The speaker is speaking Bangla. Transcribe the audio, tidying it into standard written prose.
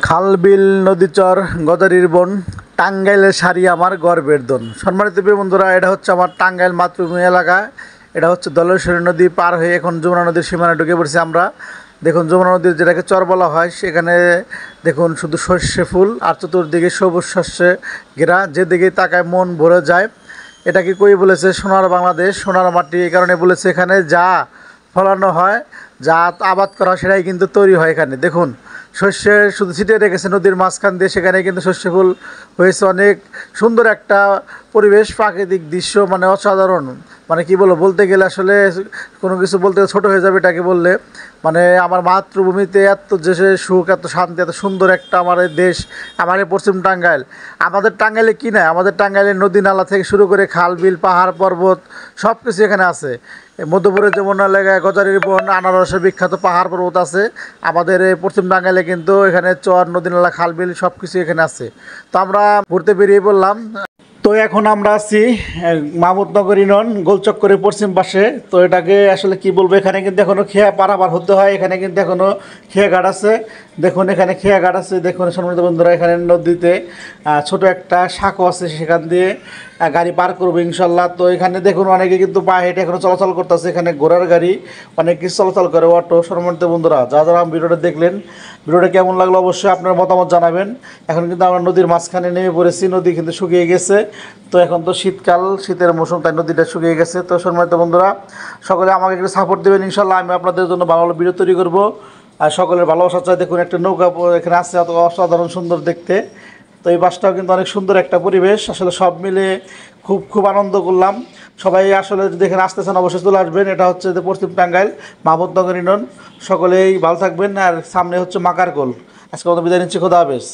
খাল বিল নদীচর গজারির বন টাঙ্গাইলের শাড়ি আমার গর্বের দন। সম্মানিত প্রিয় বন্ধুরা, এটা হচ্ছে আমার টাঙ্গাইল মাতৃভূমি এলাকা। এটা হচ্ছে ধলেশ্বরী নদী পার হয়ে এখন যমুনা নদীর সীমানা ঢুকে পড়ছি আমরা। দেখুন যমুনা নদীর যেটাকে চর বলা হয়, সেখানে দেখুন শুধু সর্ষে ফুল আর চতুর্দিকে সবুজ শস্যে ঘেরা, যেদিকেই তাকায় মন ভরে যায়। এটাকে কই বলেছে সোনার বাংলাদেশ, সোনার মাটি। এই কারণে বলেছে এখানে যা ফলানো হয়, যা আবাদ করা হয় সেটাই কিন্তু তৈরি হয় এখানে। দেখুন শস্যে শুধু ছিটিয়ে রেখেছে নদীর মাঝখান দিয়ে, সেখানে কিন্তু শস্য ফুল হয়েছে। অনেক সুন্দর একটা পরিবেশ, প্রাকৃতিক দৃশ্য, মানে অসাধারণ। মানে কি বলবো, বলতে গেলে আসলে কোনো কিছু বলতে ছোট হয়ে যাবে এটাকে বললে। মানে আমার মাতৃভূমিতে এত যে সুখ, এত শান্তি, এত সুন্দর একটা আমার এই দেশ, আমার এই পশ্চিম টাঙ্গাইল। আমাদের টাঙ্গাইলে কি না, আমাদের টাঙ্গাইলের নদী নালা থেকে শুরু করে খাল বিল পাহাড় পর্বত সব কিছু এখানে আছে। মধ্যপুরের যমুনা এলাকায় গজারির বন, আনারসের বিখ্যাত পাহাড় পর্বত আছে। আমাদের এই পশ্চিম টাঙ্গাইলে কিন্তু এখানে চর নদী নালা খাল বিল সব কিছু এখানে আছে। তো আমরা ঘুরতে বেরিয়ে পড়লাম। তো এখন আমরা আছি মাহমুদনগর ইউনিয়ন গোলচক্করের পশ্চিম পাশে। তো এটাকে আসলে কি বলবো, এখানে কিন্তু এখনো খেয়া পারাপার হতে হয়। এখানে কিন্তু এখনো খেয়া ঘাট আছে। দেখুন এখানে খেয়া ঘাট আছে। দেখুন সম্মানিত বন্ধুরা, এখানে নদীতে ছোট একটা সাঁকো আছে, সেখান দিয়ে গাড়ি পার করবো ইনশাল্লাহ। তো এখানে দেখুন অনেকে কিন্তু পা হেঁটে এখনো চলাচল করতেছে। এখানে ঘোড়ার গাড়ি অনেক কিছু চলাচল করে, অটো। সম্মানিত বন্ধুরা, যারা ভিডিওটা দেখলেন, ভিডিওটা কেমন লাগলো অবশ্যই আপনার মতামত জানাবেন। এখন কিন্তু আমরা নদীর মাঝখানে নেমে পড়েছি। নদী কিন্তু শুকিয়ে গেছে। তো এখন তো শীতকাল, শীতের মৌসুম, তাই নদীটা শুকিয়ে গেছে। তো সম্মানিত বন্ধুরা, সকলে আমাকে একটু সাপোর্ট দেবেন ইনশাল্লাহ। আমি আপনাদের জন্য ভালো ভালো ভিডিও তৈরি করবো। আর সকলের ভালোবাসা চাই। দেখুন একটা নৌকা এখানে আছে, অত অসাধারণ সুন্দর দেখতে। তো এই বাসটাও কিন্তু অনেক সুন্দর একটা পরিবেশ। আসলে সব মিলে খুব আনন্দ করলাম। সবাই আসলে যদি এখানে আসতেছেন অবশ্যই চলে আসবেন। এটা হচ্ছে যে পশ্চিম টাঙ্গাইল মাহমুদনগর ইউনিয়ন। সকলেই ভালো থাকবেন। আর সামনে হচ্ছে মাকারকোল। আজকে মতো বিদায় নিচ্ছি, খোদা হাফেজ।